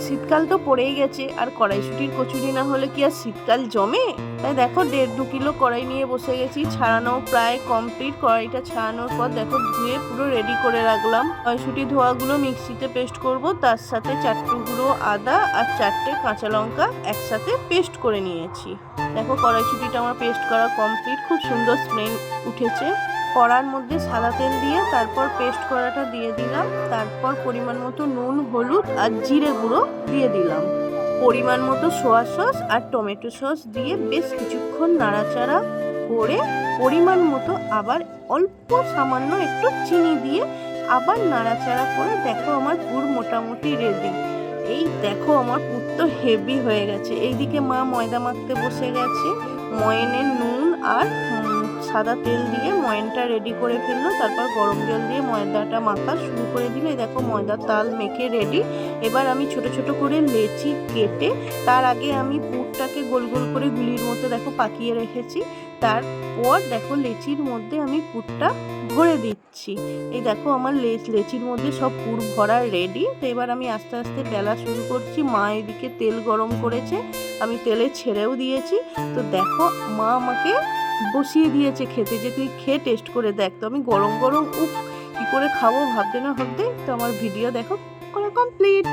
শীতকাল তো পড়েই গেছে, আর কড়াইশুঁটির কচুরি না হলে কি আর শীতকাল জমে? তাই দেখো 1.5-2 কিলো কড়াই নিয়ে বসে গেছি। ছাড়ানো প্রায় কমপ্লিট। কড়াইটা ছাড়ানোর পর দেখো ধুয়ে পুরো রেডি করে রাখলাম। কড়াইশুঁটি ধোয়াগুলো মিক্সিতে পেস্ট করব, তার সাথে 4 টুকরো আদা আর 4টে কাঁচা লঙ্কা একসাথে পেস্ট করে নিয়েছি। দেখো কড়াইশুঁটিটা আমার পেস্ট করা কমপ্লিট। খুব সুন্দর স্মেল উঠেছে। কড়ার মধ্যে সাদা তেল দিয়ে তারপর পেস্ট করাটা দিয়ে দিলাম। তারপর পরিমাণ মতো নুন, হলুদ আর জিরে গুঁড়ো দিয়ে দিলাম। পরিমাণ মতো সোয়া সস আর টমেটো সস দিয়ে বেশ কিছুক্ষণ নাড়াচাড়া করে পরিমাণ মতো আবার অল্প সামান্য একটু চিনি দিয়ে আবার নাড়াচাড়া করে দেখো আমার পুর মোটামুটি রেডি। এই দেখো আমার পুর তো হেভি হয়ে গেছে। এইদিকে মা ময়দা মাখতে বসে গেছে। ময়নে নুন আর সাদা তেল দিয়ে ময়নটা রেডি করে ফেললো। তারপর গরম জল দিয়ে ময়দাটা মাখা শুরু করে দিলে। দেখো ময়দার তাল মেখে রেডি। এবার আমি ছোট ছোট করে লেচি কেটে, তার আগে আমি পুরটাকে গোল গোল করে গুলির মতো দেখো পাকিয়ে রেখেছি। তারপর দেখো লেচির মধ্যে আমি পুরটা ভরে দিচ্ছি। এই দেখো আমার লেচির মধ্যে সব পুর ভরা রেডি। তো এবার আমি আস্তে আস্তে বেলা শুরু করছি। মা এদিকে তেল গরম করেছে, আমি তেলে ছেড়েও দিয়েছি। তো দেখো মা আমাকে বসিয়ে দিয়েছে খেতে, যে তুই খেয়ে টেস্ট করে দেখ। তো আমি গরম গরম কি করে খাবো ভাবতে না ভাবতে তো আমার ভিডিও দেখো করা কমপ্লিট।